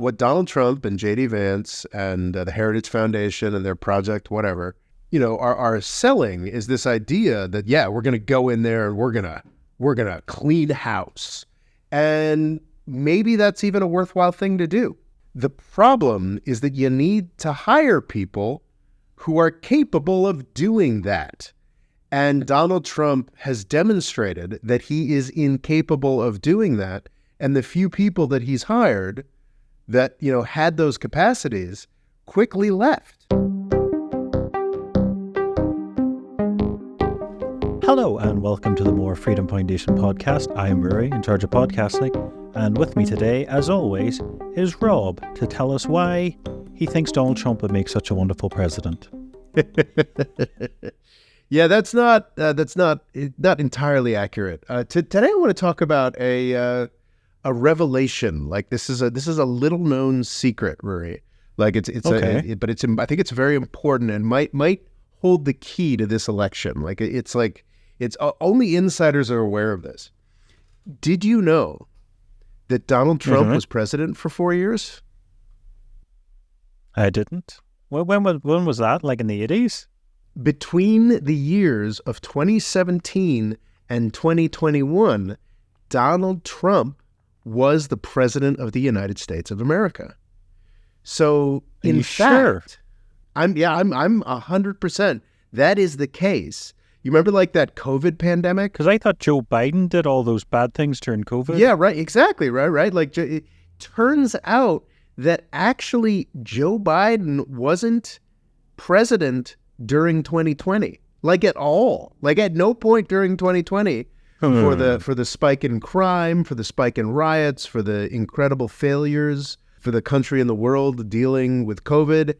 What Donald Trump and J.D. Vance and the Heritage Foundation and their project, whatever, are selling is this idea that, yeah, we're going to go in there and we're going to clean house. And maybe that's even a worthwhile thing to do. The problem is that you need to hire people who are capable of doing that. And Donald Trump has demonstrated that he is incapable of doing that. And the few people that he's hired that, had those capacities quickly left. Hello and welcome to the More Freedom Foundation podcast. I am Murray, in charge of podcasting, and with me today, as always, is Rob to tell us why he thinks Donald Trump would make such a wonderful president. Yeah, that's not entirely accurate. Today, I want to talk about a revelation. Like this is a little known secret, Murray. Like it's okay. I think it's very important and might hold the key to this election. It's only insiders are aware of this. Did you know that Donald Trump was president for 4 years? I didn't. Well, when was that? Like in the 80s? Between the years of 2017 and 2021, Donald Trump was the president of the United States of America. So, in fact, sure? I'm 100%. That is the case. You remember like that COVID pandemic? Because I thought Joe Biden did all those bad things during COVID. Yeah, right. Exactly. Right. Like it turns out that actually Joe Biden wasn't president during 2020, like at all. Like at no point during 2020 for the spike in crime, for the spike in riots, for the incredible failures for the country and the world dealing with COVID.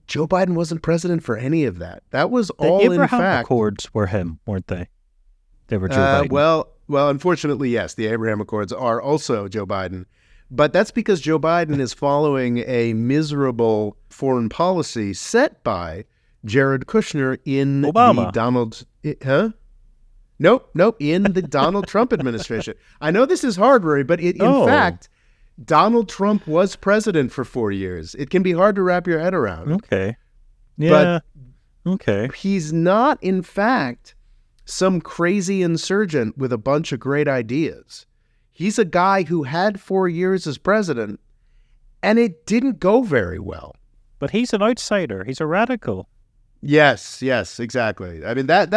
Joe Biden wasn't president for any of that. That was all in fact. The Abraham Accords were him, weren't they? They were Joe Biden. Well, unfortunately, yes, the Abraham Accords are also Joe Biden. But that's because Joe Biden is following a miserable foreign policy set by Jared Kushner in Obama. Nope, in the Donald Trump administration. I know this is hard, Rory, but in fact, Donald Trump was president for 4 years. It can be hard to wrap your head around. Okay. Yeah. But okay. He's not, in fact, some crazy insurgent with a bunch of great ideas. He's a guy who had 4 years as president, and it didn't go very well. But he's an outsider. He's a radical. Yes, exactly. I mean, that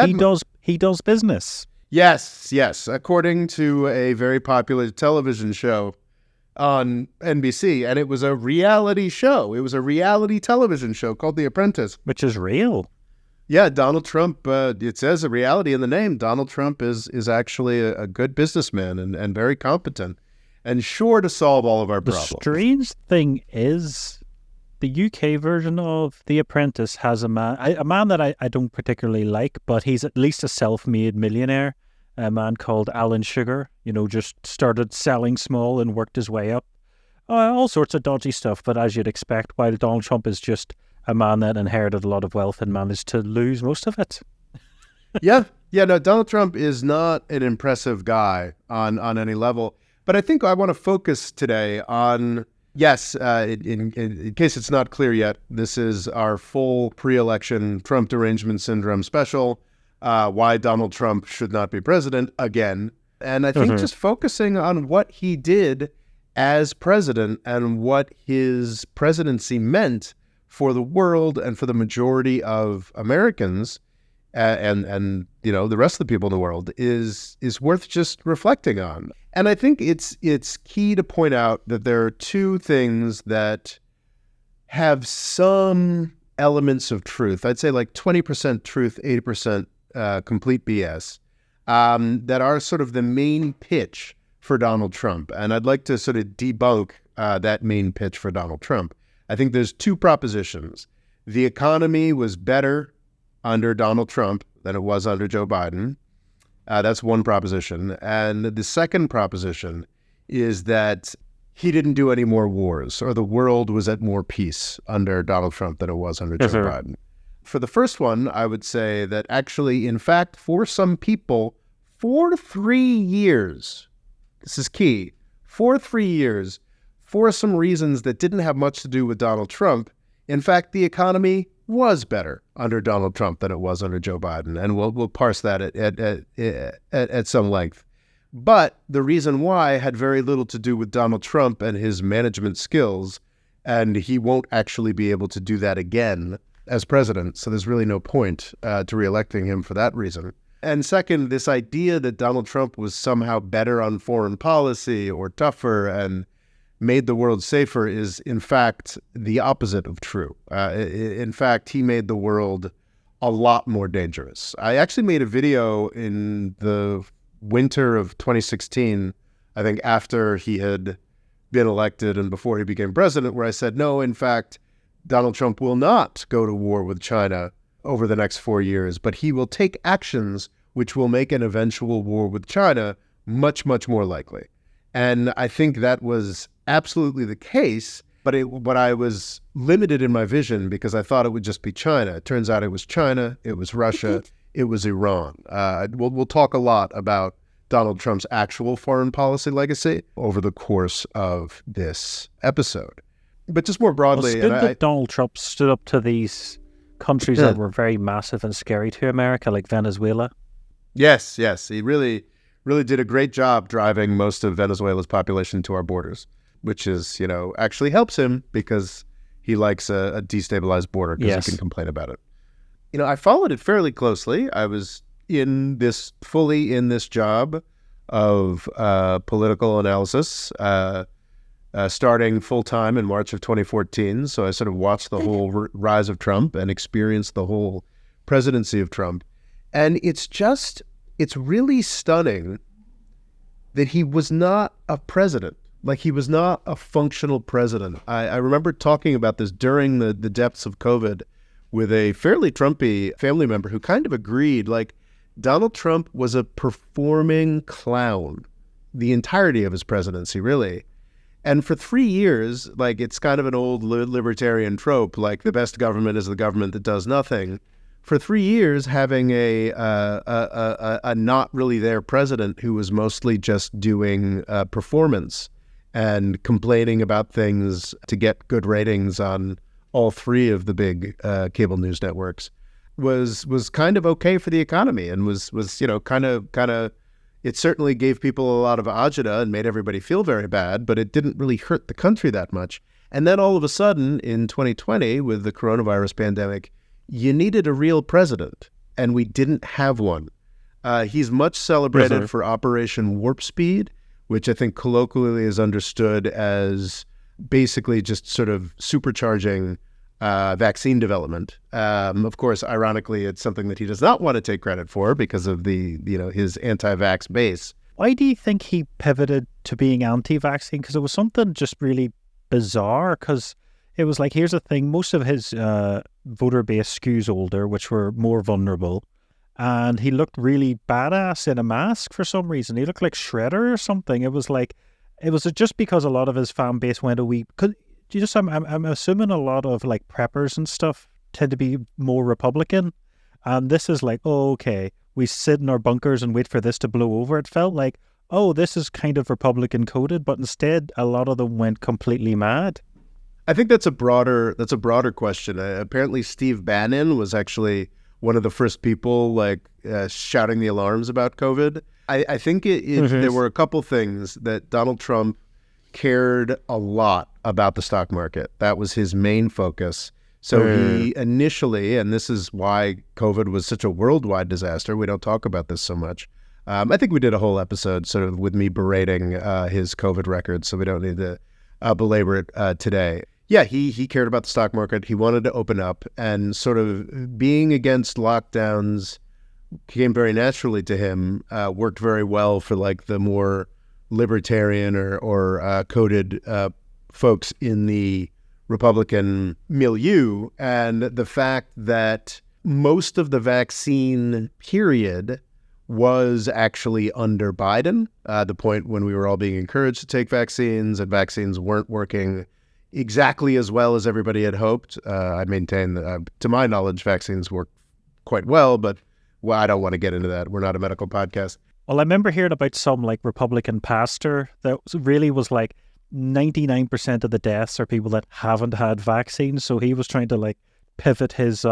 he does business. Yes. According to a very popular television show on NBC, and it was a reality show. It was a reality television show called The Apprentice. Which is real. Yeah, Donald Trump, it says a reality in the name. Donald Trump is actually a good businessman and very competent and sure to solve all of our problems. The strange thing is the UK version of The Apprentice has a man that I don't particularly like, but he's at least a self-made millionaire, a man called Alan Sugar, just started selling small and worked his way up. All sorts of dodgy stuff, but as you'd expect, while Donald Trump is just a man that inherited a lot of wealth and managed to lose most of it. Yeah, no, Donald Trump is not an impressive guy on any level. But I think I want to focus today on, yes, in case it's not clear yet, this is our full pre-election Trump derangement syndrome special, why Donald Trump should not be president again. And I think just focusing on what he did as president and what his presidency meant for the world and for the majority of Americans and the rest of the people in the world is worth just reflecting on. And I think it's key to point out that there are two things that have some elements of truth. I'd say like 20% truth, 80% complete BS, that are sort of the main pitch for Donald Trump. And I'd like to sort of debunk that main pitch for Donald Trump. I think there's two propositions. The economy was better under Donald Trump than it was under Joe Biden. That's one proposition. And the second proposition is that he didn't do any more wars, or the world was at more peace under Donald Trump than it was under Joe Biden. For the first one, I would say that actually, in fact, for some people, for 3 years, this is key, for 3 years, for some reasons that didn't have much to do with Donald Trump. In fact, the economy was better under Donald Trump than it was under Joe Biden, and we'll parse that at some length. But the reason why had very little to do with Donald Trump and his management skills, and he won't actually be able to do that again as president, so there's really no point to reelecting him for that reason. And second, this idea that Donald Trump was somehow better on foreign policy or tougher and made the world safer is, in fact, the opposite of true. In fact, he made the world a lot more dangerous. I actually made a video in the winter of 2016, I think after he had been elected and before he became president, where I said, no, in fact, Donald Trump will not go to war with China over the next 4 years, but he will take actions which will make an eventual war with China much, much more likely. And I think that was absolutely the case, but I was limited in my vision because I thought it would just be China. It turns out it was China, it was Russia, it was Iran. We'll talk a lot about Donald Trump's actual foreign policy legacy over the course of this episode. But just more broadly... Well, it's good that Donald Trump stood up to these countries that were very massive and scary to America, like Venezuela. Yes. He really did a great job driving most of Venezuela's population to our borders, which is, actually helps him because he likes a destabilized border because he can complain about it. I followed it fairly closely. I was fully in this job of political analysis, starting full-time in March of 2014. So I sort of watched the whole rise of Trump and experienced the whole presidency of Trump. And it's really stunning that he was not a president. Like, he was not a functional president. I remember talking about this during the depths of COVID with a fairly Trumpy family member who kind of agreed, like, Donald Trump was a performing clown the entirety of his presidency, really. And for 3 years, like, it's kind of an old libertarian trope, like the best government is the government that does nothing. For 3 years, having a not really there president who was mostly just doing performance and complaining about things to get good ratings on all three of the big cable news networks was kind of okay for the economy, and was kind of it certainly gave people a lot of agita and made everybody feel very bad, but it didn't really hurt the country that much. And then all of a sudden in 2020 with the coronavirus pandemic, you needed a real president, and we didn't have one. He's much celebrated for Operation Warp Speed, which I think colloquially is understood as basically just sort of supercharging vaccine development. Of course, ironically, it's something that he does not want to take credit for because of his anti-vax base. Why do you think he pivoted to being anti-vaccine? Because it was something just really bizarre, because it was like, here's the thing, most of his voter base skews older, which were more vulnerable, and he looked really badass in a mask for some reason. He looked like Shredder or something. It was just because a lot of his fan base went a wee... I'm assuming a lot of like preppers and stuff tend to be more Republican, and this is like, oh, okay, we sit in our bunkers and wait for this to blow over. It felt like, oh, this is kind of Republican coded, but instead a lot of them went completely mad. I think that's a broader question. Apparently Steve Bannon was actually one of the first people shouting the alarms about COVID. I think there were a couple things that Donald Trump cared a lot about the stock market. That was his main focus. So he initially, and this is why COVID was such a worldwide disaster, we don't talk about this so much. I think we did a whole episode sort of with me berating his COVID record, so we don't need to belabor it today. Yeah, he cared about the stock market. He wanted to open up, and sort of being against lockdowns came very naturally to him, worked very well for like the more libertarian or coded folks in the Republican milieu. And the fact that most of the vaccine period was actually under Biden, the point when we were all being encouraged to take vaccines and vaccines weren't working exactly as well as everybody had hoped. I maintain that, to my knowledge, vaccines work quite well, but I don't want to get into that. We're not a medical podcast. Well, I remember hearing about some like Republican pastor that really was like, 99% of the deaths are people that haven't had vaccines. So he was trying to like pivot his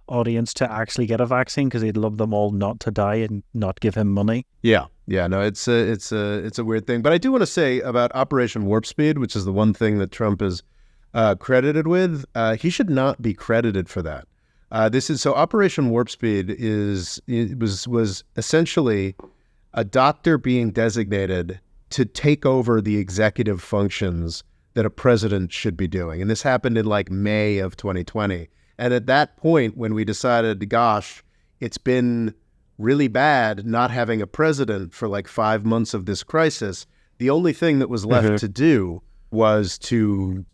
audience to actually get a vaccine because he'd love them all not to die and not give him money. Yeah. No, it's a weird thing. But I do want to say about Operation Warp Speed, which is the one thing that Trump is credited with. He should not be credited for that. Operation Warp Speed was essentially a doctor being designated to take over the executive functions that a president should be doing. And this happened in like May of 2020. And at that point, when we decided, gosh, it's been really bad not having a president for like 5 months of this crisis, the only thing that was left to do was to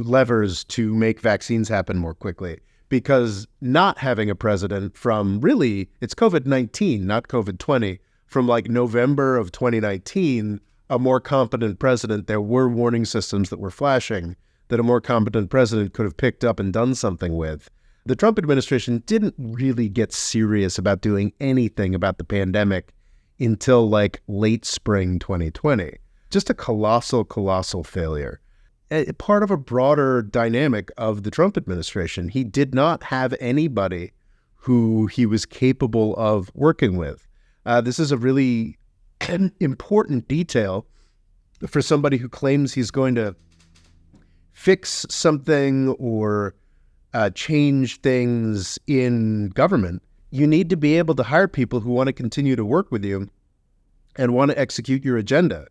levers to make vaccines happen more quickly. Because not having a president from really, it's COVID-19, not COVID-20, from like November of 2019, a more competent president, there were warning systems that were flashing that a more competent president could have picked up and done something with. The Trump administration didn't really get serious about doing anything about the pandemic until like late spring 2020. Just a colossal failure. Part of a broader dynamic of the Trump administration. He did not have anybody who he was capable of working with. This is a really important detail for somebody who claims he's going to fix something or change things in government. You need to be able to hire people who want to continue to work with you and want to execute your agenda.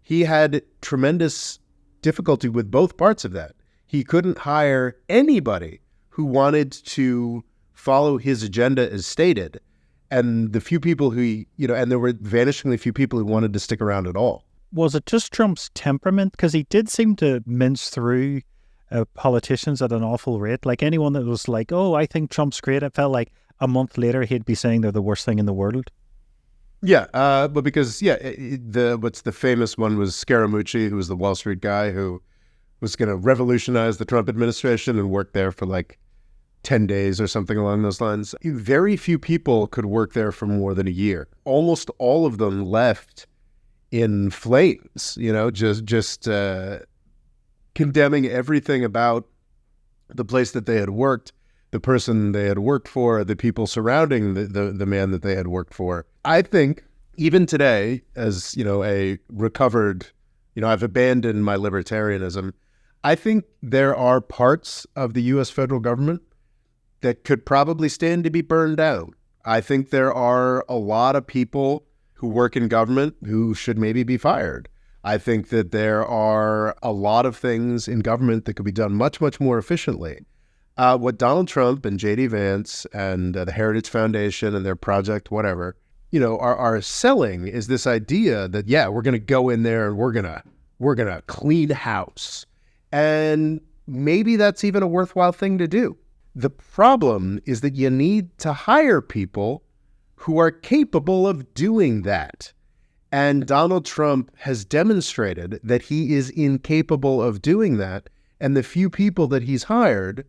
He had tremendous difficulty with both parts of that. He couldn't hire anybody who wanted to follow his agenda as stated. And the few people and there were vanishingly few people who wanted to stick around at all. Was it just Trump's temperament? Because he did seem to mince through politicians at an awful rate. Like anyone that was like, oh, I think Trump's great, it felt like a month later he'd be saying they're the worst thing in the world. Yeah, but because, what's the famous one was Scaramucci, who was the Wall Street guy who was going to revolutionize the Trump administration and worked there for like 10 days or something along those lines. Very few people could work there for more than a year. Almost all of them left in flames, just condemning everything about the place that they had worked, the person they had worked for, the people surrounding the man that they had worked for. I think even today, as a recovered, I've abandoned my libertarianism. I think there are parts of the U.S. federal government that could probably stand to be burned out. I think there are a lot of people who work in government who should maybe be fired. I think that there are a lot of things in government that could be done much, much more efficiently. What Donald Trump and J.D. Vance and the Heritage Foundation and their project, whatever, are selling is this idea that, we're going to go in there and we're going to clean house. And maybe that's even a worthwhile thing to do. The problem is that you need to hire people who are capable of doing that. And Donald Trump has demonstrated that he is incapable of doing that. And the few people that he's hired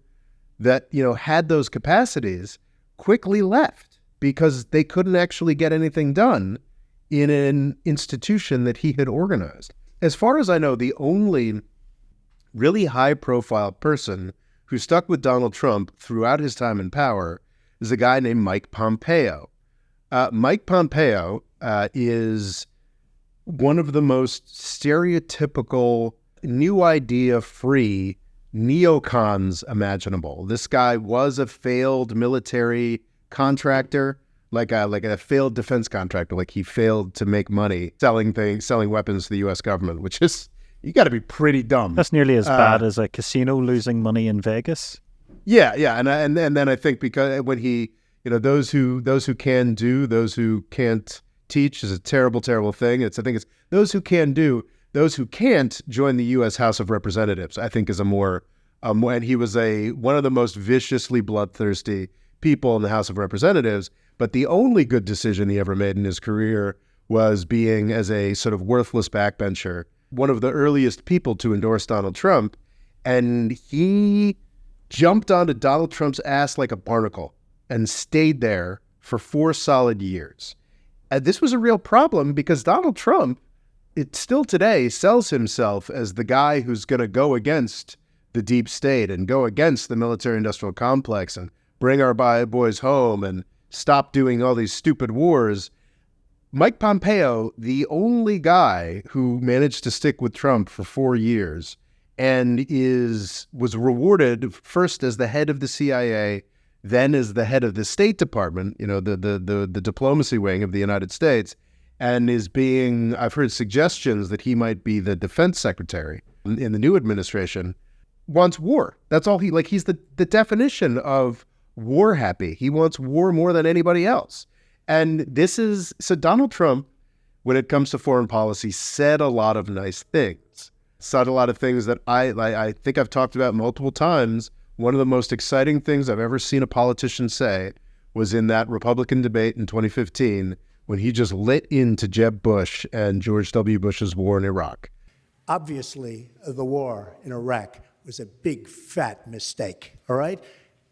that, had those capacities quickly left because they couldn't actually get anything done in an institution that he had organized. As far as I know, the only really high-profile person who stuck with Donald Trump throughout his time in power is a guy named Mike Pompeo. Mike Pompeo is one of the most stereotypical, new idea-free neocons imaginable. This guy was a failed military contractor, like a failed defense contractor. Like he failed to make money selling weapons to the U.S. government, which is, you got to be pretty dumb. That's nearly as bad as a casino losing money in Vegas. Yeah, and then I think because when he, those who can do, those who can't teach is a terrible, terrible thing. I think it's those who can do, those who can't join the U.S. House of Representatives, I think is a more, and he was one of the most viciously bloodthirsty people in the House of Representatives. But the only good decision he ever made in his career was being, as a sort of worthless backbencher, one of the earliest people to endorse Donald Trump. And he jumped onto Donald Trump's ass like a barnacle and stayed there for 4 solid years. And this was a real problem because Donald Trump it still today sells himself as the guy who's going to go against the deep state and go against the military-industrial complex and bring our boys home and stop doing all these stupid wars. Mike Pompeo, the only guy who managed to stick with Trump for 4 years and was rewarded first as the head of the CIA, then as the head of the State Department, the diplomacy wing of the United States, and I've heard suggestions that he might be the defense secretary in the new administration, wants war. That's all he's the definition of war happy. He wants war more than anybody else. And so Donald Trump, when it comes to foreign policy, said a lot of nice things, said a lot of things that I think I've talked about multiple times. One of the most exciting things I've ever seen a politician say was in that Republican debate in 2015, when he just lit into Jeb Bush and George W. Bush's war in Iraq. Obviously, the war in Iraq was a big, fat mistake, all right?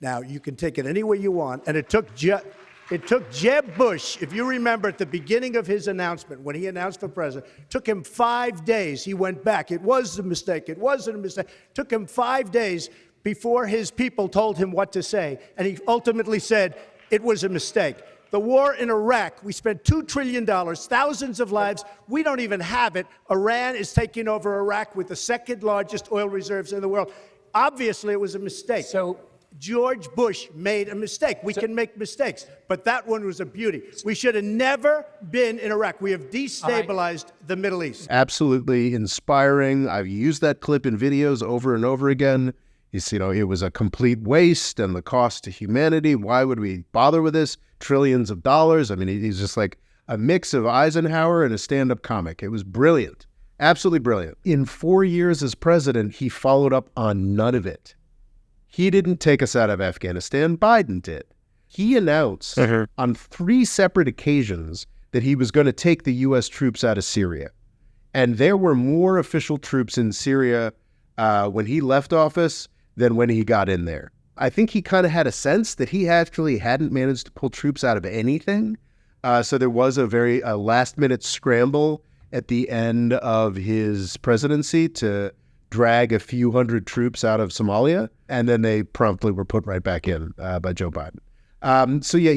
Now, you can take it any way you want, and it took Jeb Bush, if you remember at the beginning of his announcement, when he announced for president, took him 5 days. He went back. It was a mistake. It wasn't a mistake. Took him 5 days before his people told him what to say, and he ultimately said it was a mistake. The war in Iraq, we spent $2 trillion, thousands of lives. We don't even have it. Iran is taking over Iraq with the second largest oil reserves in the world. Obviously, it was a mistake. So George Bush made a mistake. We can make mistakes, but that one was a beauty. We should have never been in Iraq. We have destabilized the Middle East. Absolutely inspiring. I've used that clip in videos over and over again. It was a complete waste and the cost to humanity. Why would we bother with this? Trillions of dollars. I mean, he's just like a mix of Eisenhower and a stand-up comic. It was brilliant. Absolutely brilliant. In 4 years as president, he followed up on none of it. He didn't take us out of Afghanistan. Biden did. He announced on 3 separate occasions that he was going to take the U.S. troops out of Syria. And there were more official troops in Syria when he left office than when he got in there. I think he kind of had a sense that he actually hadn't managed to pull troops out of anything. So there was a very last-minute scramble at the end of his presidency to drag a few hundred troops out of Somalia, and then they promptly were put right back in by Joe Biden.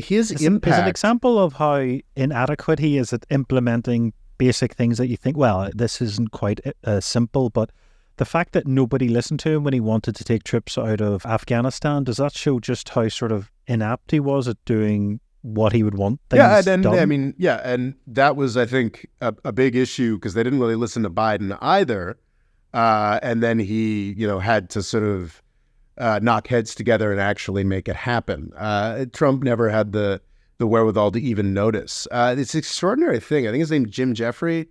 His impact... is an example of how inadequate he is at implementing basic things that you think, well, this isn't quite simple, but the fact that nobody listened to him when he wanted to take troops out of Afghanistan, does that show just how sort of inept he was at doing what he would want things done? And that was, I think, a big issue because they didn't really listen to Biden either. And then he, had to sort of knock heads together and actually make it happen. Trump never had the wherewithal to even notice. It's an extraordinary thing. I think his name's Jim Jeffrey,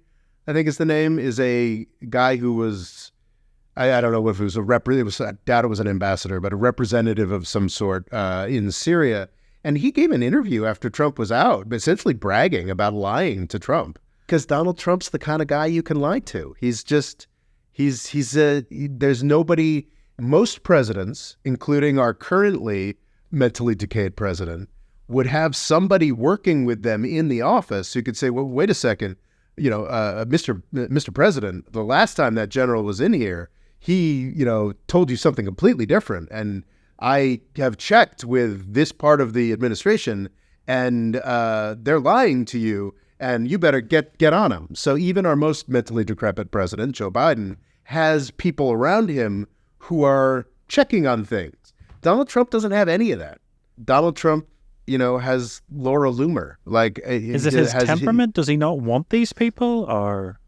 I think is the name, is a guy who was, I don't know if it was I doubt it was an ambassador, but a representative of some sort in Syria. And he gave an interview after Trump was out, essentially bragging about lying to Trump. Because Donald Trump's the kind of guy you can lie to. There's nobody, most presidents, including our currently mentally decayed president, would have somebody working with them in the office who could say, well, wait a second, Mr. President, the last time that general was in here, he, told you something completely different. And I have checked with this part of the administration and they're lying to you and you better get on them. So even our most mentally decrepit president, Joe Biden, has people around him who are checking on things. Donald Trump doesn't have any of that. Donald Trump, has Laura Loomer. Is it his temperament? Does he not want these people, or?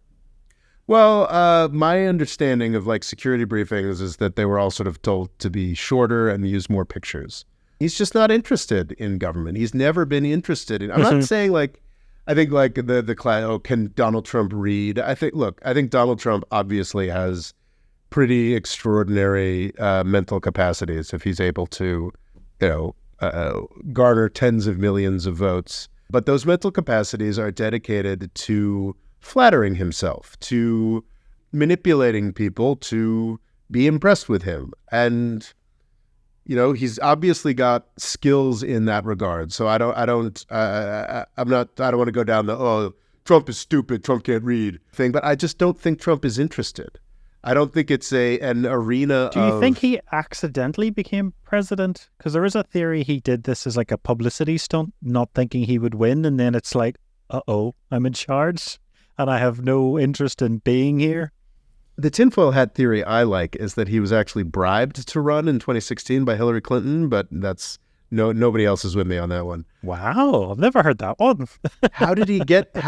Well, my understanding of security briefings is that they were all sort of told to be shorter and use more pictures. He's just not interested in government. He's never been interested in. I'm not saying I think the class. Can Donald Trump read? I think Donald Trump obviously has pretty extraordinary mental capacities if he's able to, garner tens of millions of votes. But those mental capacities are dedicated to flattering himself, to manipulating people to be impressed with him. And, he's obviously got skills in that regard. So I don't want to go down Trump is stupid, Trump can't read thing. But I just don't think Trump is interested. I don't think it's an arena. Do you think he accidentally became president? Because there is a theory he did this as like a publicity stunt, not thinking he would win, and then it's like, uh-oh, I'm in charge, and I have no interest in being here. The tinfoil hat theory I like is that he was actually bribed to run in 2016 by Hillary Clinton, but that's nobody else is with me on that one. Wow, I've never heard that one. How did he get that?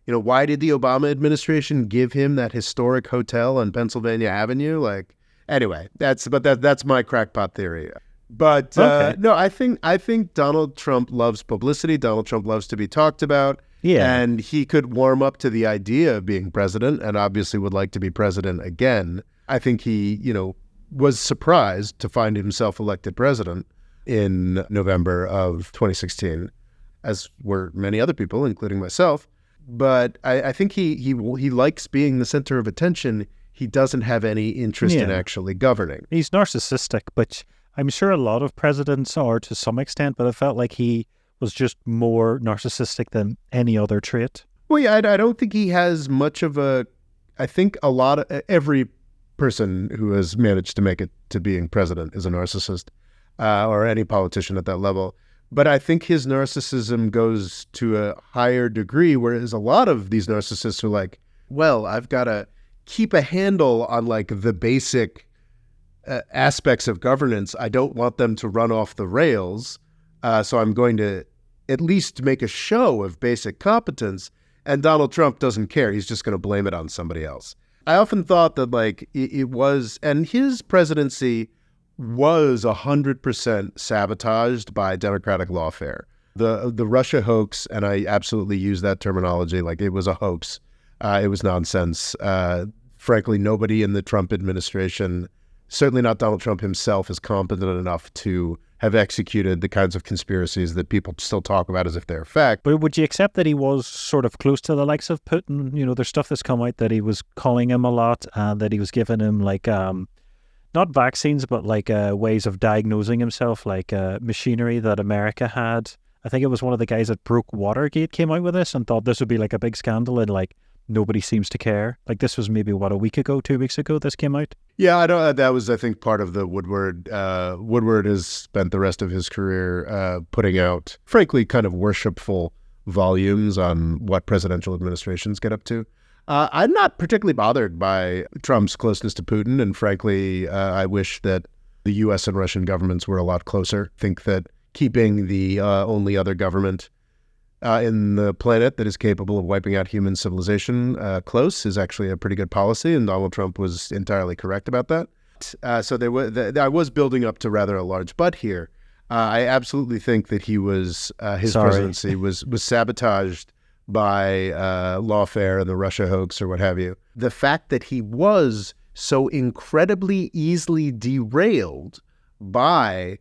Why did the Obama administration give him that historic hotel on Pennsylvania Avenue? Like, anyway, that's my crackpot theory. But Okay. no, I think Donald Trump loves publicity. Donald Trump loves to be talked about. Yeah. And he could warm up to the idea of being president and obviously would like to be president again. I think he, was surprised to find himself elected president in November of 2016, as were many other people, including myself. But I think he likes being the center of attention. He doesn't have any interest in actually governing. He's narcissistic, which I'm sure a lot of presidents are to some extent, but I felt like he was just more narcissistic than any other trait. Well, yeah, I don't think he has much of a... I think every person who has managed to make it to being president is a narcissist, or any politician at that level. But I think his narcissism goes to a higher degree, whereas a lot of these narcissists are like, well, I've got to keep a handle on like the basic aspects of governance. I don't want them to run off the rails. So I'm going to at least make a show of basic competence. And Donald Trump doesn't care. He's just going to blame it on somebody else. I often thought that like it was, and his presidency was 100% sabotaged by Democratic lawfare. The Russia hoax, and I absolutely use that terminology, like it was a hoax. It was nonsense. Frankly, nobody in the Trump administration, certainly not Donald Trump himself, is competent enough to have executed the kinds of conspiracies that people still talk about as if they're fact. But would you accept that he was sort of close to the likes of Putin? There's stuff that's come out that he was calling him a lot, and that he was giving him like, not vaccines, but like ways of diagnosing himself, like machinery that America had. I think it was one of the guys that broke Watergate came out with this and thought this would be like a big scandal, and like nobody seems to care. Like this was maybe, a week ago, 2 weeks ago this came out? Yeah, I don't. That was, I think, part of the Woodward. Woodward has spent the rest of his career putting out, frankly, kind of worshipful volumes on what presidential administrations get up to. I'm not particularly bothered by Trump's closeness to Putin, and frankly, I wish that the U.S. and Russian governments were a lot closer. I think that keeping the only other government in the planet that is capable of wiping out human civilization close is actually a pretty good policy, and Donald Trump was entirely correct about that. So I was building up to rather a large but here. I absolutely think that he was his presidency was sabotaged by lawfare and the Russia hoax or what have you. The fact that he was so incredibly easily derailed by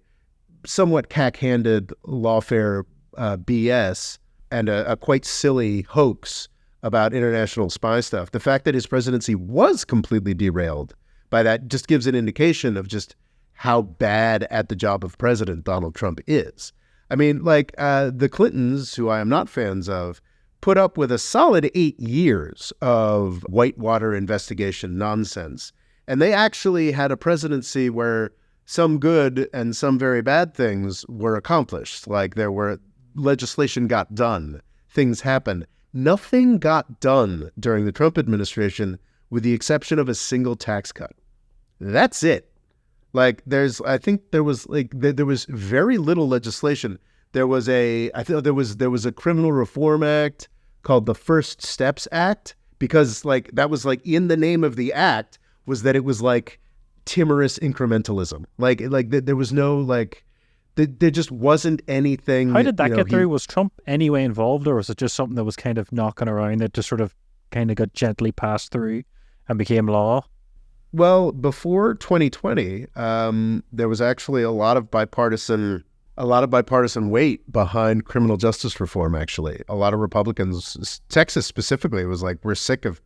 somewhat cack-handed lawfare BS and a quite silly hoax about international spy stuff. The fact that his presidency was completely derailed by that just gives an indication of just how bad at the job of president Donald Trump is. I mean, like the Clintons, who I am not fans of, put up with a solid 8 years of whitewater investigation nonsense. And they actually had a presidency where some good and some very bad things were accomplished. Like legislation got done, things happened. Nothing got done during the Trump administration with the exception of a single tax cut. That's it. Like I think there was very little legislation. There was a Criminal Reform Act called the First Steps Act, because like that was like in the name of the act was that it was like timorous incrementalism. Like there was no like there just wasn't anything. How did that get through? Was Trump anyway involved, or was it just something that was kind of knocking around that just sort of kind of got gently passed through and became law? Well, before 2020, there was actually a lot of bipartisan weight behind criminal justice reform, actually. A lot of Republicans, Texas specifically, was like, we're sick of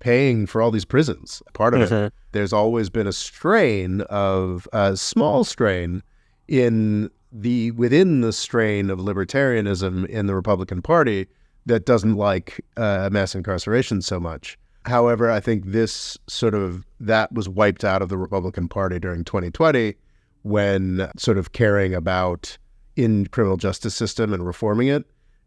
paying for all these prisons. Part of it. There's always been a small strain in within the strain of libertarianism in the Republican Party that doesn't like mass incarceration so much. However, I think that was wiped out of the Republican Party during 2020 when sort of caring about in criminal justice system and reforming it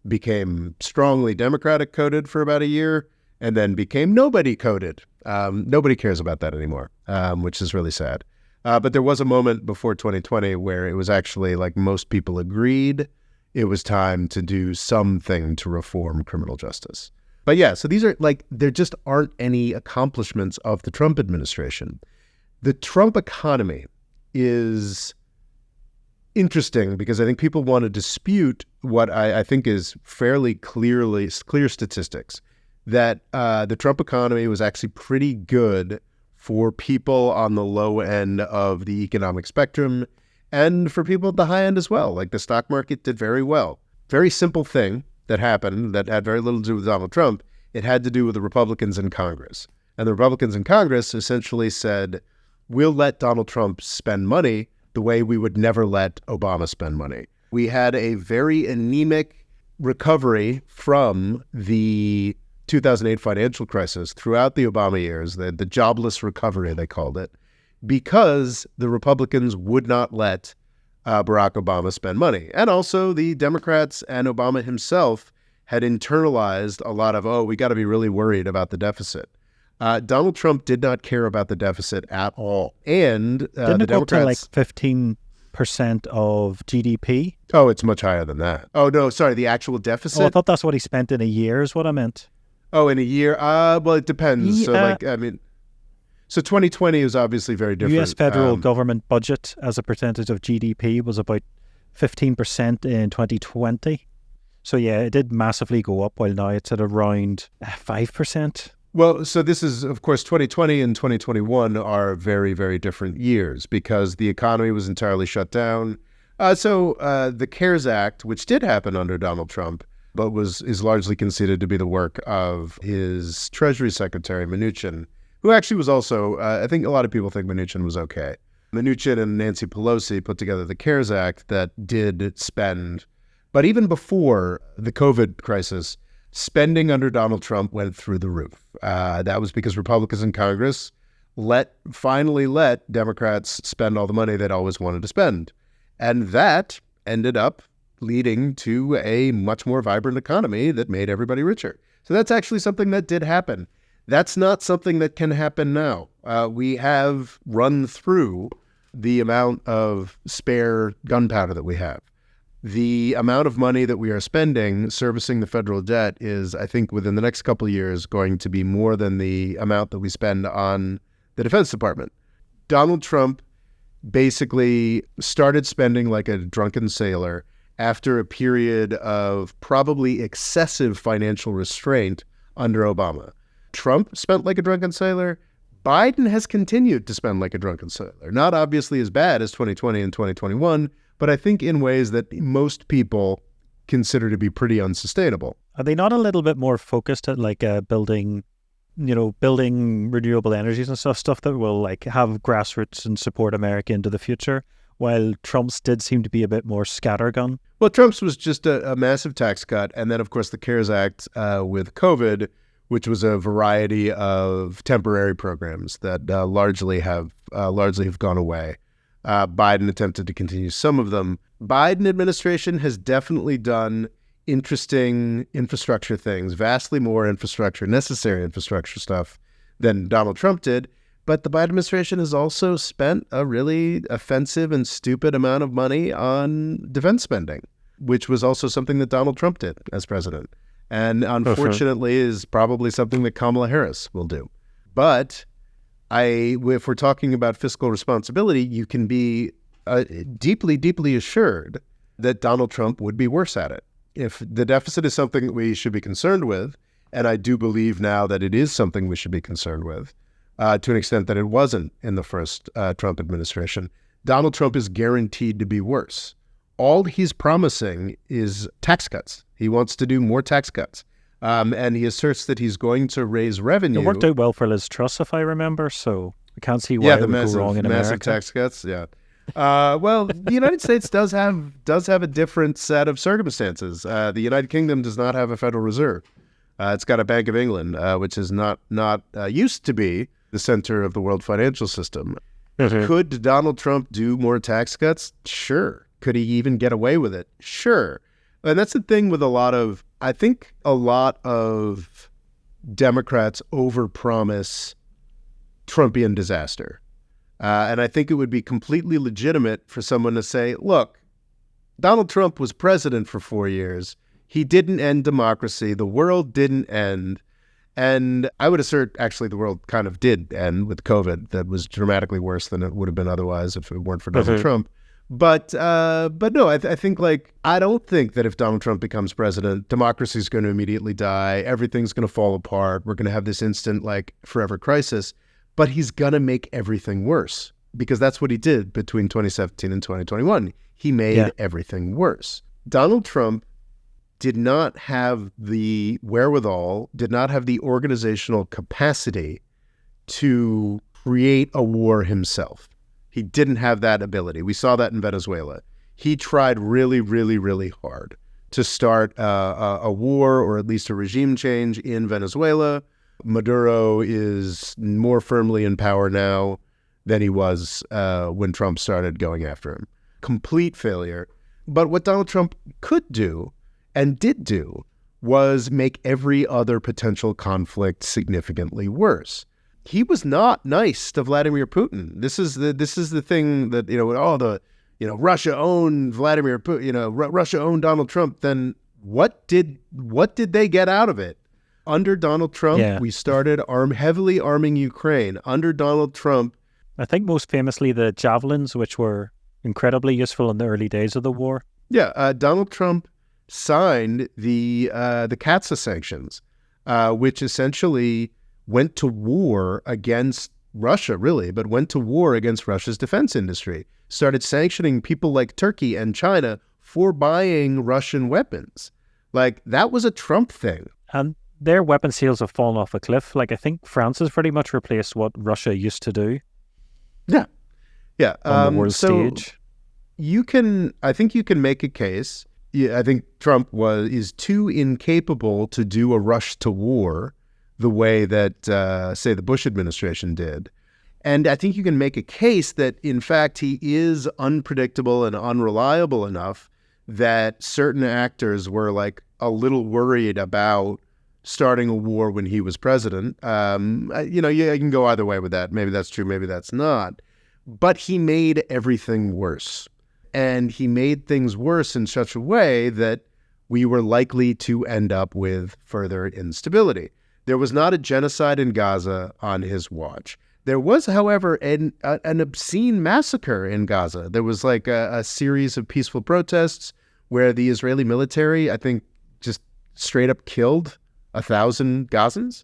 became strongly Democratic coded for about a year and then became nobody coded. Nobody cares about that anymore, which is really sad. But there was a moment before 2020 where it was actually like most people agreed it was time to do something to reform criminal justice. But yeah, so these are there just aren't any accomplishments of the Trump administration. The Trump economy is interesting because I think people want to dispute what I think is fairly clear statistics, that the Trump economy was actually pretty good for people on the low end of the economic spectrum and for people at the high end as well. Like the stock market did very well. Very simple thing that happened that had very little to do with Donald Trump. It had to do with the Republicans in Congress. And the Republicans in Congress essentially said, we'll let Donald Trump spend money the way we would never let Obama spend money. We had a very anemic recovery from the 2008 financial crisis throughout the Obama years, the jobless recovery, they called it, because the Republicans would not let Barack Obama spend money. And also the Democrats and Obama himself had internalized a lot of, we got to be really worried about the deficit. Donald Trump did not care about the deficit at all. And didn't the it go up to Democrats... like 15% of GDP? Oh, it's much higher than that. Oh, no, sorry, the actual deficit? Oh, I thought that's what he spent in a year is what I meant. Oh, in a year? Well, it depends. Yeah. So 2020 is obviously very different. U.S. federal government budget as a percentage of GDP was about 15% in 2020. So yeah, it did massively go up, while now it's at around 5%. Well, so this is, of course, 2020 and 2021 are very, very different years because the economy was entirely shut down. So the CARES Act, which did happen under Donald Trump, but is largely considered to be the work of his Treasury Secretary, Mnuchin, who actually was also, I think a lot of people think Mnuchin was okay. Mnuchin and Nancy Pelosi put together the CARES Act that did spend, but even before the COVID crisis, spending under Donald Trump went through the roof. That was because Republicans in Congress finally let Democrats spend all the money they'd always wanted to spend. And that ended up leading to a much more vibrant economy that made everybody richer. So that's actually something that did happen. That's not something that can happen now. We have run through the amount of spare gunpowder that we have. The amount of money that we are spending servicing the federal debt is, I think, within the next couple of years, going to be more than the amount that we spend on the Defense Department. Donald Trump basically started spending like a drunken sailor after a period of probably excessive financial restraint under Obama. Trump spent like a drunken sailor. Biden has continued to spend like a drunken sailor. Not obviously as bad as 2020 and 2021, but I think in ways that most people consider to be pretty unsustainable. Are they not a little bit more focused at like building renewable energies and stuff that will like have grassroots and support America into the future, while Trump's did seem to be a bit more scattergun? Well, Trump's was just a massive tax cut, and then of course the CARES Act with COVID, which was a variety of temporary programs that largely have gone away. Biden attempted to continue some of them. Biden administration has definitely done interesting infrastructure things, vastly more necessary infrastructure stuff than Donald Trump did. But the Biden administration has also spent a really offensive and stupid amount of money on defense spending, which was also something that Donald Trump did as president. And unfortunately is probably something that Kamala Harris will do. But if we're talking about fiscal responsibility, you can be deeply, deeply assured that Donald Trump would be worse at it. If the deficit is something that we should be concerned with, and I do believe now that it is something we should be concerned with, to an extent that it wasn't in the first Trump administration, Donald Trump is guaranteed to be worse. All he's promising is tax cuts. He wants to do more tax cuts. And he asserts that he's going to raise revenue. It worked out well for Liz Truss, if I remember, so I can't see why it would go wrong in America. Massive tax cuts, yeah. Well, the United States does have a different set of circumstances. The United Kingdom does not have a Federal Reserve. It's got a Bank of England, which is not used to be the center of the world financial system. Could Donald Trump do more tax cuts? Sure. Could he even get away with it? Sure. And that's the thing with I think a lot of Democrats overpromise Trumpian disaster. And I think it would be completely legitimate for someone to say, look, Donald Trump was president for 4 years. He didn't end democracy. The world didn't end. And I would assert, actually, the world kind of did end with COVID. That was dramatically worse than it would have been otherwise if it weren't for Donald Trump. But no, I think I don't think that if Donald Trump becomes president, democracy is going to immediately die. Everything's going to fall apart. We're going to have this instant forever crisis. But he's going to make everything worse because that's what he did between 2017 and 2021. He made everything worse. Donald Trump did not have the wherewithal, did not have the organizational capacity to create a war himself. He didn't have that ability. We saw that in Venezuela. He tried really, really, really hard to start a war or at least a regime change in Venezuela. Maduro is more firmly in power now than he was when Trump started going after him. Complete failure. But what Donald Trump could do and did do was make every other potential conflict significantly worse. He was not nice to Vladimir Putin. This is the thing that, Russia owned Vladimir Putin, Russia owned Donald Trump. Then what did they get out of it? Under Donald Trump, we started heavily arming Ukraine. Under Donald Trump, I think most famously the javelins, which were incredibly useful in the early days of the war. Yeah, Donald Trump signed the CAATSA sanctions, which essentially went to war against Russia, really, but went to war against Russia's defense industry. Started sanctioning people like Turkey and China for buying Russian weapons. That was a Trump thing. And their weapon sales have fallen off a cliff. I think France has pretty much replaced what Russia used to do. Yeah. On the world stage. I think you can make a case. I think Trump is too incapable to do a rush to war the way that, say, the Bush administration did. And I think you can make a case that, in fact, he is unpredictable and unreliable enough that certain actors were a little worried about starting a war when he was president. You can go either way with that. Maybe that's true, maybe that's not. But he made everything worse. And he made things worse in such a way that we were likely to end up with further instability. There was not a genocide in Gaza on his watch. There was, however, an obscene massacre in Gaza. There was a series of peaceful protests where the Israeli military, I think, just straight up killed 1,000 Gazans.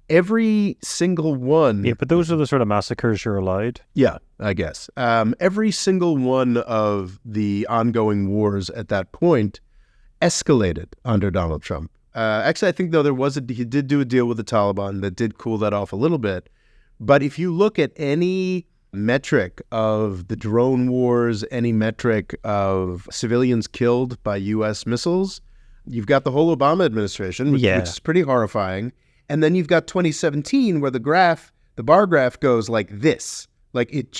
Every single one. Yeah, but those are the sort of massacres you're allowed. Yeah, I guess. Every single one of the ongoing wars at that point escalated under Donald Trump. Actually, I think, though, he did do a deal with the Taliban that did cool that off a little bit. But if you look at any metric of the drone wars, any metric of civilians killed by U.S. missiles, you've got the whole Obama administration, which is pretty horrifying. And then you've got 2017 where the bar graph goes like this. It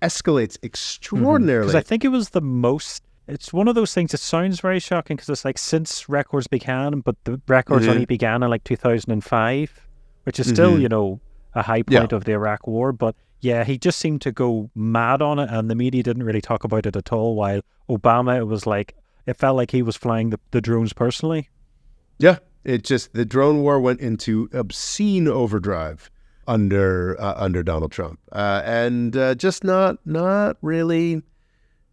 escalates extraordinarily. Because I think it was the most, it's one of those things that sounds very shocking because it's since records began, but the records only began in 2005, which is still, a high point of the Iraq war. But yeah, he just seemed to go mad on it and the media didn't really talk about it at all. While Obama, it was it felt like he was flying the drones personally. Yeah, the drone war went into obscene overdrive under Donald Trump, and just not really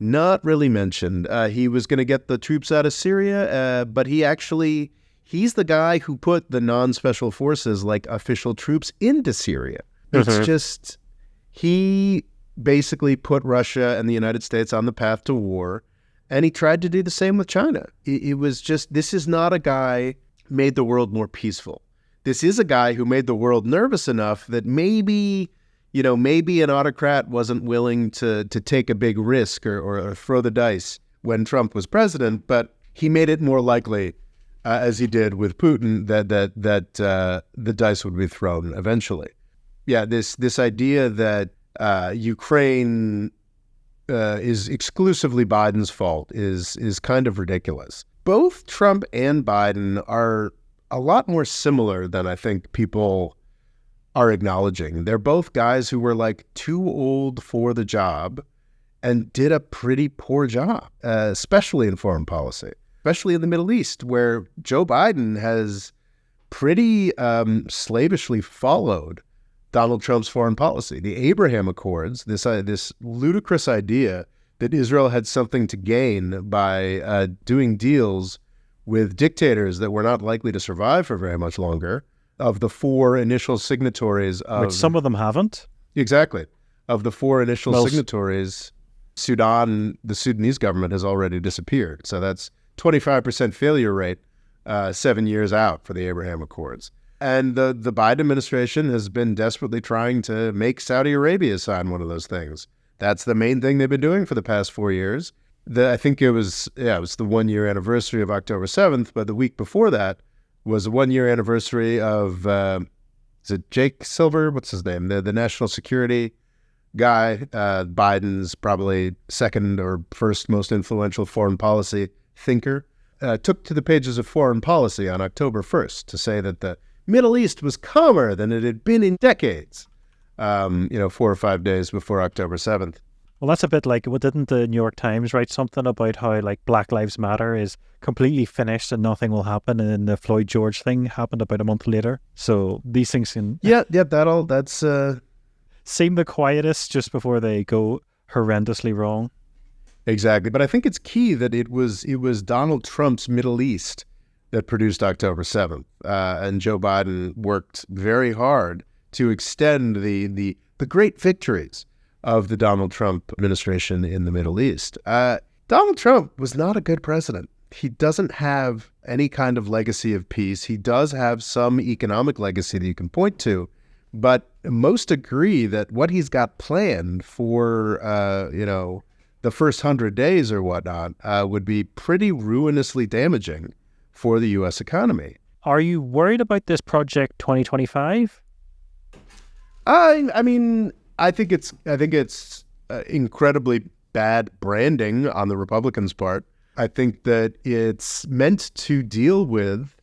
mentioned. He was going to get the troops out of Syria, but he's the guy who put the non-special forces, official troops, into Syria. It's just, he basically put Russia and the United States on the path to war. And he tried to do the same with China. It was just, this is not a guy who made the world more peaceful. This is a guy who made the world nervous enough that maybe maybe an autocrat wasn't willing to take a big risk or throw the dice when Trump was president, but he made it more likely, as he did with Putin, that the dice would be thrown eventually. Yeah, this idea that Ukraine is exclusively Biden's fault is kind of ridiculous. Both Trump and Biden are a lot more similar than I think people are acknowledging. They're both guys who were like too old for the job and did a pretty poor job, especially in foreign policy, especially in the Middle East, where Joe Biden has pretty slavishly followed Donald Trump's foreign policy. The Abraham Accords, this ludicrous idea that Israel had something to gain by doing deals with dictators that were not likely to survive for very much longer, of the four initial signatories of... Which some of them haven't. Exactly. Of the four initial signatories, Sudan, the Sudanese government has already disappeared. So that's 25% failure rate 7 years out for the Abraham Accords. And the Biden administration has been desperately trying to make Saudi Arabia sign one of those things. That's the main thing they've been doing for the past 4 years. I think it was the 1-year anniversary of October 7th, but the week before that was the 1-year anniversary of, is it Jake Silver? What's his name? The national security guy, Biden's probably second or first most influential foreign policy thinker, took to the pages of Foreign Policy on October 1st to say that the Middle East was calmer than it had been in decades, 4 or 5 days before October 7th. Well, that's a bit like, didn't the New York Times write something about how like Black Lives Matter is completely finished and nothing will happen, and then the Floyd George thing happened about a month later. So these things can that's seem the quietest just before they go horrendously wrong. Exactly, but I think it's key that it was Donald Trump's Middle East that produced October 7th, and Joe Biden worked very hard to extend the great victories of the Donald Trump administration in the Middle East. Donald Trump was not a good president. He doesn't have any kind of legacy of peace. He does have some economic legacy that you can point to, but most agree that what he's got planned for, the first 100 days or whatnot would be pretty ruinously damaging for the U.S. economy. Are you worried about this Project 2025? I think it's incredibly bad branding on the Republicans' part. I think that it's meant to deal with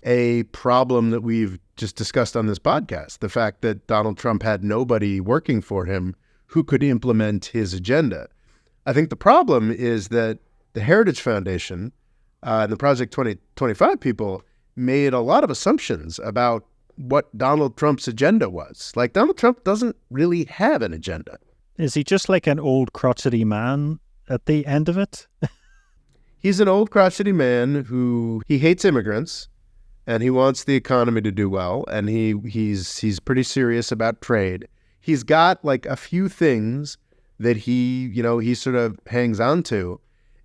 a problem that we've just discussed on this podcast, the fact that Donald Trump had nobody working for him who could implement his agenda. I think the problem is that the Heritage Foundation and the Project 2025 people made a lot of assumptions about what Donald Trump's agenda was. Like, Donald Trump doesn't really have an agenda. Is he just like an old crotchety man at the end of it? He's an old crotchety man who he hates immigrants and he wants the economy to do well, and he's pretty serious about trade. He's got like a few things that he sort of hangs on to,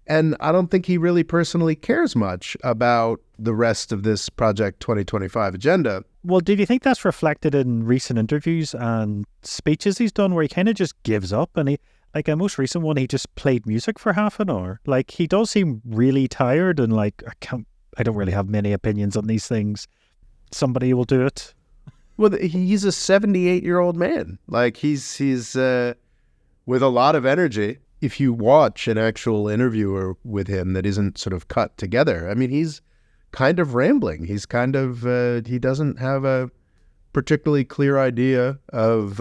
and I don't think he really personally cares much about the rest of this Project 2025 agenda. Well, do you think that's reflected in recent interviews and speeches he's done where he kind of just gives up? And like a most recent one, he just played music for half an hour. Like, he does seem really tired, and like, I don't really have many opinions on these things. Somebody will do it. Well, he's a 78-year-old man. Like, he's with a lot of energy. If you watch an actual interview with him that isn't sort of cut together, I mean, he's kind of rambling. He's kind of, he doesn't have a particularly clear idea of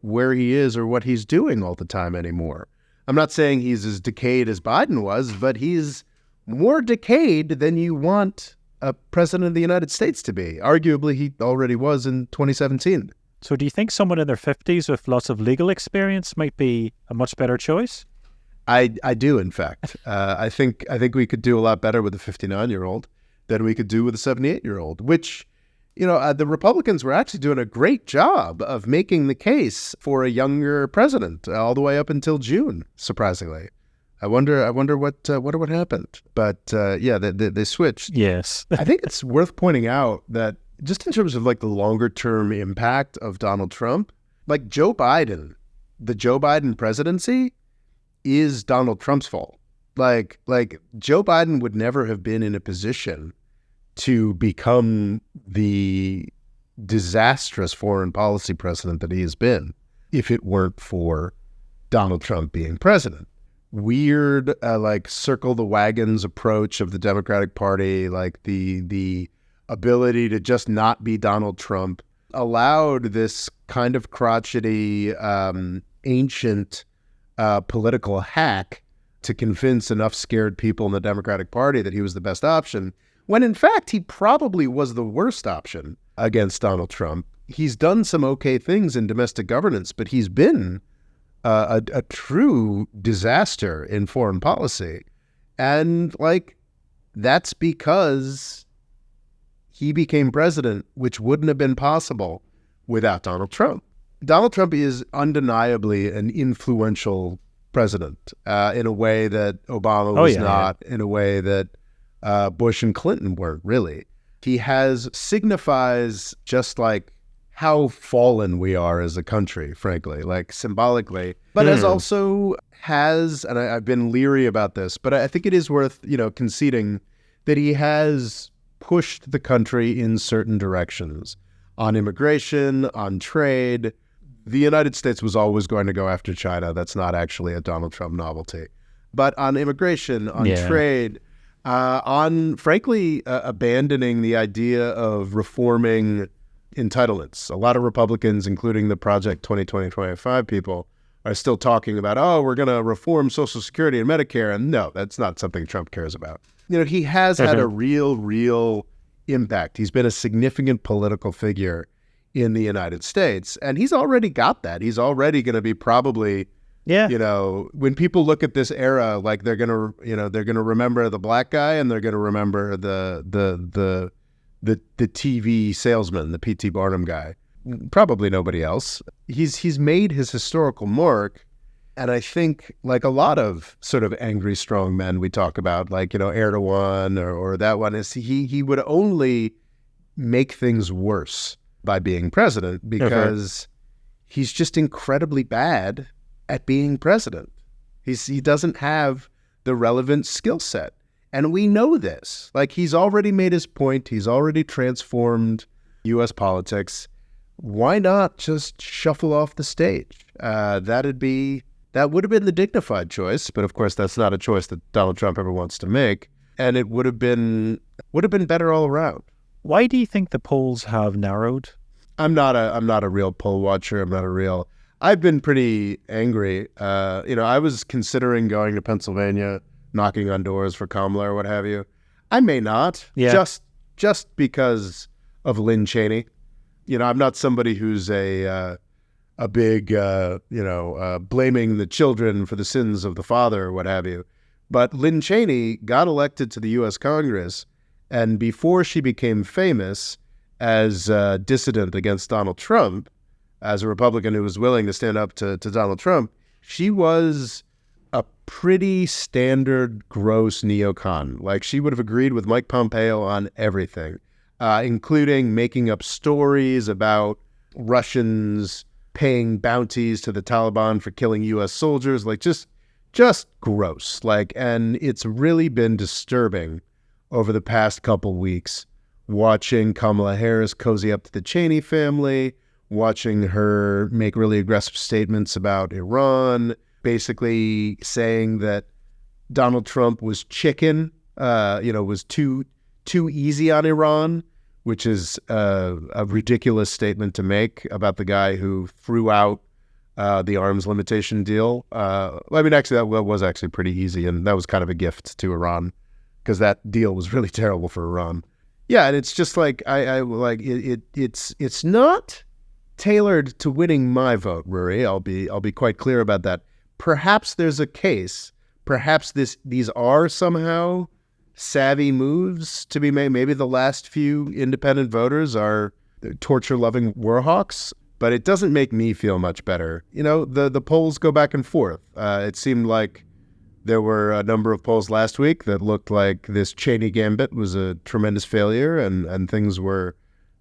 where he is or what he's doing all the time anymore. I'm not saying he's as decayed as Biden was, but he's more decayed than you want a president of the United States to be. Arguably, he already was in 2017. So do you think someone in their 50s with lots of legal experience might be a much better choice? I do, in fact. I think we could do a lot better with a 59-year-old than we could do with a 78-year-old, which, the Republicans were actually doing a great job of making the case for a younger president all the way up until June, surprisingly. I wonder what happened. But they switched. Yes. I think it's worth pointing out that just in terms of like the longer term impact of Donald Trump, Like Joe Biden, the Joe Biden presidency is Donald Trump's fault. Like Joe Biden would never have been in a position to become the disastrous foreign policy president that he has been if it weren't for Donald Trump being president. Weird, like circle the wagons approach of the Democratic Party, like the ability to just not be Donald Trump, allowed this kind of crotchety, ancient political hack to convince enough scared people in the Democratic Party that he was the best option, when in fact he probably was the worst option against Donald Trump. He's done some okay things in domestic governance, but he's been a true disaster in foreign policy. And like, that's because he became president, which wouldn't have been possible without Donald Trump. Donald Trump is undeniably an influential president in a way that Obama was not, in a way that Bush and Clinton weren't really. He signifies just like how fallen we are as a country, frankly, like symbolically, but as also and I've been leery about this, but I think it is worth, conceding that he has pushed the country in certain directions on immigration, on trade. The United States was always going to go after China. That's not actually a Donald Trump novelty. But on immigration, on trade, on, frankly, abandoning the idea of reforming entitlements. A lot of Republicans, including the Project 2020-25 people, are still talking about, we're going to reform Social Security and Medicare. And no, that's not something Trump cares about. He has had a real impact. He's been a significant political figure in the United States, and he's already got that. He's already going to be probably, when people look at this era, like they're going to remember the black guy, and they're going to remember the TV salesman, the P.T. Barnum guy. Probably nobody else. He's made his historical mark. And I think, like a lot of sort of angry strong men we talk about, like, Erdogan or that one, is he would only make things worse by being president, because he's just incredibly bad at being president. He doesn't have the relevant skill set. And we know this. Like, he's already made his point. He's already transformed U.S. politics. Why not just shuffle off the stage? That would have been the dignified choice, but of course that's not a choice that Donald Trump ever wants to make, and it would have been better all around. Why do you think the polls have narrowed? I'm not a real poll watcher. I've been pretty angry. I was considering going to Pennsylvania, knocking on doors for Kamala or what have you. I may not, just because of Lyn Cheney. I'm not somebody who's a big, blaming the children for the sins of the father or what have you. But Lyn Cheney got elected to the U.S. Congress, and before she became famous as a dissident against Donald Trump, as a Republican who was willing to stand up to Donald Trump, she was a pretty standard gross neocon. Like, she would have agreed with Mike Pompeo on everything, including making up stories about Russians paying bounties to the Taliban for killing U.S. soldiers, like just gross. Like, and it's really been disturbing over the past couple weeks, watching Kamala Harris cozy up to the Cheney family, watching her make really aggressive statements about Iran, basically saying that Donald Trump was chicken, was too easy on Iran, which is a ridiculous statement to make about the guy who threw out the arms limitation deal. Actually, that was actually pretty easy, and that was kind of a gift to Iran, because that deal was really terrible for Iran. Yeah, and it's just like it's not tailored to winning my vote, Rory. I'll be quite clear about that. Perhaps there's a case. Perhaps these are somehow savvy moves to be made. Maybe the last few independent voters are torture-loving warhawks, but it doesn't make me feel much better. The polls go back and forth. It seemed like there were a number of polls last week that looked like this Cheney gambit was a tremendous failure, and things were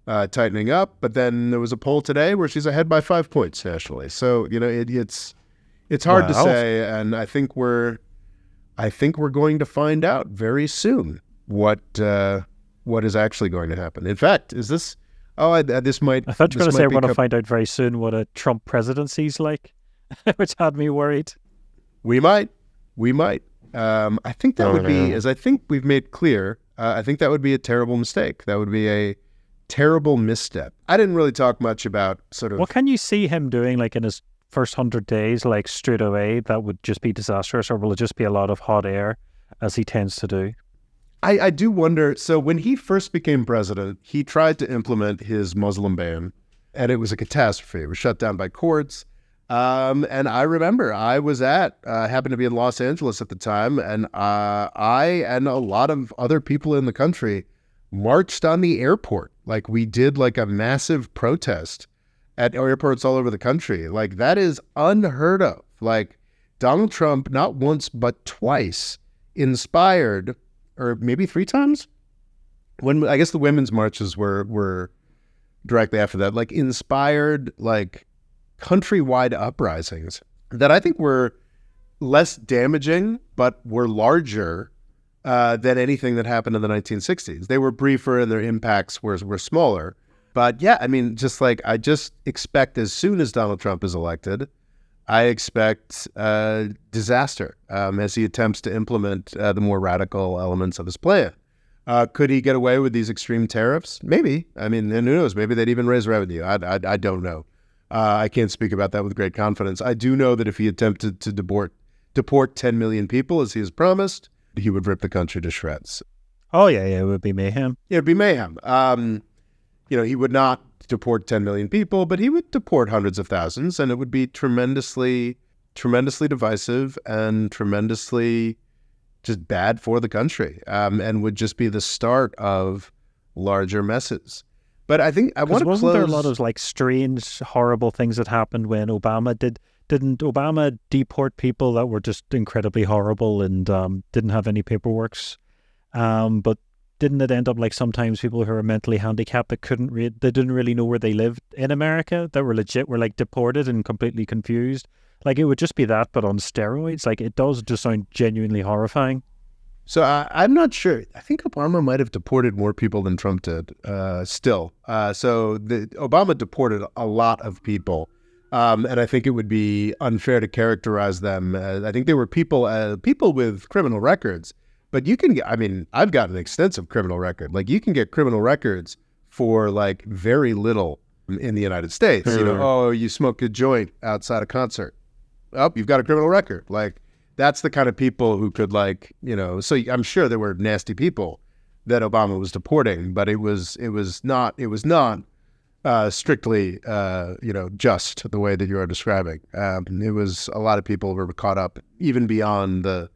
tightening up. But then there was a poll today where she's ahead by 5 points nationally. So, it's hard to say, and I think we're going to find out very soon what is actually going to happen. In fact, is this? This might. I thought you were going to say we're going to find out very soon what a Trump presidency's like, which had me worried. We might. I think that would be, as I think we've made clear, I think that would be a terrible mistake. That would be a terrible misstep. I didn't really talk much about sort of... What can you see him doing, like in his first 100 days, like straight away, that would just be disastrous, or will it just be a lot of hot air, as he tends to do? I do wonder. So when he first became president, he tried to implement his Muslim ban, and it was a catastrophe. It was shut down by courts. And I remember I was happened to be in Los Angeles at the time, and I and a lot of other people in the country marched on the airport. Like, we did like a massive protest at airports all over the country. Like, that is unheard of. Like, Donald Trump, not once but twice, inspired, or maybe 3 times, when I guess the women's marches were directly after that, like inspired like countrywide uprisings that I think were less damaging, but were larger than anything that happened in the 1960s. They were briefer and their impacts were smaller. But yeah, I mean, I just expect as soon as Donald Trump is elected, I expect disaster as he attempts to implement the more radical elements of his plan. Could he get away with these extreme tariffs? Maybe. I mean, and who knows? Maybe they'd even raise revenue. I don't know. I can't speak about that with great confidence. I do know that if he attempted to deport 10 million people, as he has promised, he would rip the country to shreds. Oh, yeah, it would be mayhem. Yeah, it'd be mayhem. He would not deport 10 million people, but he would deport hundreds of thousands, and it would be tremendously divisive and tremendously just bad for the country, and would just be the start of larger messes. But I think I want to close... Wasn't there a lot of like strange, horrible things that happened when Obama didn't Obama deport people that were just incredibly horrible and didn't have any paperworks? But didn't it end up like sometimes people who are mentally handicapped that they didn't really know where they lived in America, that were like deported and completely confused? Like, it would just be that, but on steroids. Like, it does just sound genuinely horrifying. So I'm not sure. I think Obama might have deported more people than Trump did still. So Obama deported a lot of people. And I think it would be unfair to characterize them. I think they were people with criminal records. But you can get, I mean, I've got an extensive criminal record. Like, you can get criminal records for like very little in the United States. Sure. You smoked a joint outside a concert. Oh, you've got a criminal record. Like, that's the kind of people who could so I'm sure there were nasty people that Obama was deporting, but it was not strictly, just the way that you are describing. It was a lot of people were caught up even beyond the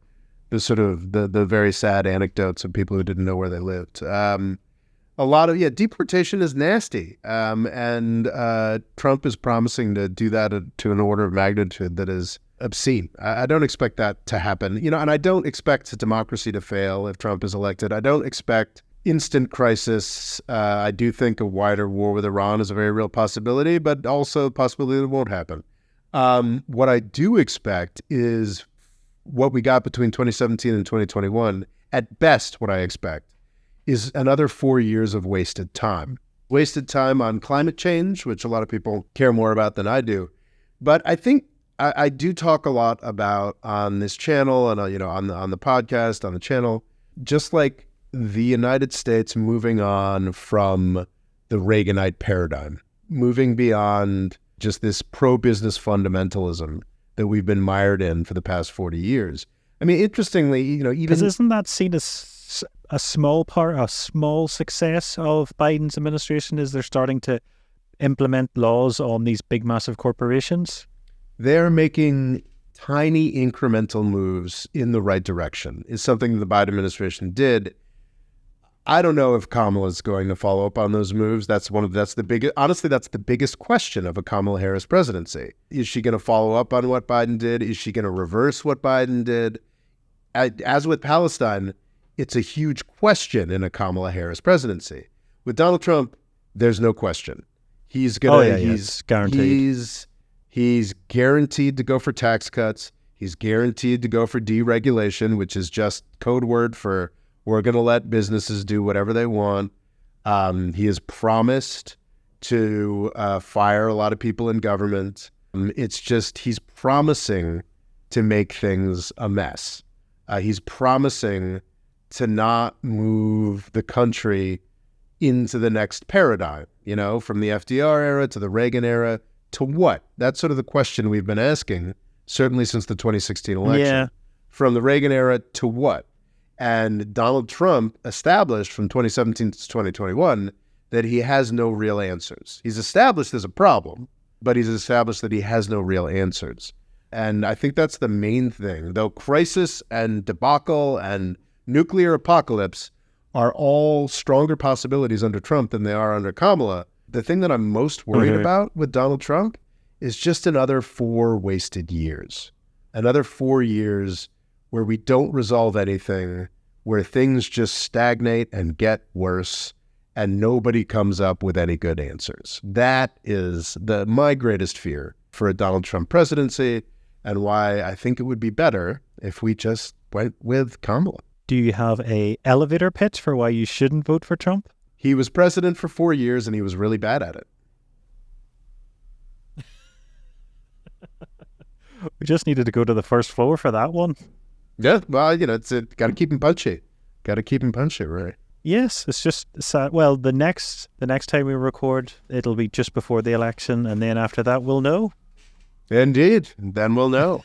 sort of the very sad anecdotes of people who didn't know where they lived. A lot of, deportation is nasty. And Trump is promising to do that to an order of magnitude that is obscene. I don't expect that to happen, and I don't expect democracy to fail if Trump is elected. I don't expect instant crisis. I do think a wider war with Iran is a very real possibility, but also a possibility that won't happen. What I do expect is what we got between 2017 and 2021. At best, what I expect is another 4 years of wasted time. Wasted time on climate change, which a lot of people care more about than I do. But I think I do talk a lot about on this channel and on the podcast, on the channel, just like the United States moving on from the Reaganite paradigm, moving beyond just this pro-business fundamentalism that we've been mired in for the past 40 years. I mean, interestingly, even... Because isn't that seen as a small success of Biden's administration, is they're starting to implement laws on these big, massive corporations? They're making tiny incremental moves in the right direction. Is something the Biden administration did. I don't know if Kamala is going to follow up on those moves. That's the biggest question of a Kamala Harris presidency. Is she going to follow up on what Biden did? Is she going to reverse what Biden did? As with Palestine, it's a huge question in a Kamala Harris presidency. With Donald Trump, There's no question. He's gonna. It's guaranteed. He's guaranteed to go for tax cuts. He's guaranteed to go for deregulation, which is just code word for we're going to let businesses do whatever they want. He has promised to fire a lot of people in government. It's just he's promising to make things a mess. He's promising to not move the country into the next paradigm, from the FDR era to the Reagan era to what? That's sort of the question we've been asking, certainly since the 2016 election. Yeah. From the Reagan era to what? And Donald Trump established from 2017 to 2021 that he has no real answers. He's established there's a problem, but he's established that he has no real answers. And I think that's the main thing. Though crisis and debacle and nuclear apocalypse are all stronger possibilities under Trump than they are under Kamala, the thing that I'm most worried about with Donald Trump is just another 4 wasted years. Another 4 years where we don't resolve anything, where things just stagnate and get worse, and nobody comes up with any good answers. That is my greatest fear for a Donald Trump presidency, and why I think it would be better if we just went with Kamala. Do you have a elevator pitch for why you shouldn't vote for Trump? He was president for 4 years, and he was really bad at it. We just needed to go to the first floor for that one. Yeah, well, it's got to keep him punchy. Got to keep him punchy, right? Yes, it's just sad. Well, the next time we record, it'll be just before the election, and then after that, we'll know. Indeed, then we'll know.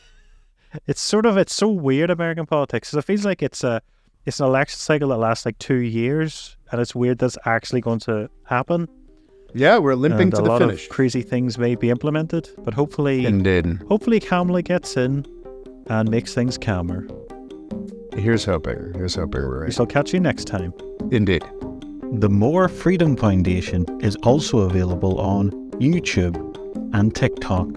It's so weird, American politics. So it feels like it's an election cycle that lasts like 2 years, and it's weird that's actually going to happen. Yeah, we're limping to the finish. A lot of crazy things may be implemented, but hopefully Kamala gets in and makes things calmer. Here's hoping. We're right. We shall catch you next time. Indeed. The More Freedom Foundation is also available on YouTube and TikTok.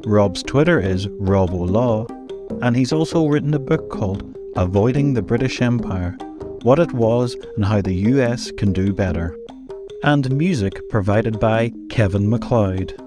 Rob's Twitter is RobOLaw, and he's also written a book called Avoiding the British Empire, What It Was and How the US Can Do Better. And music provided by Kevin MacLeod.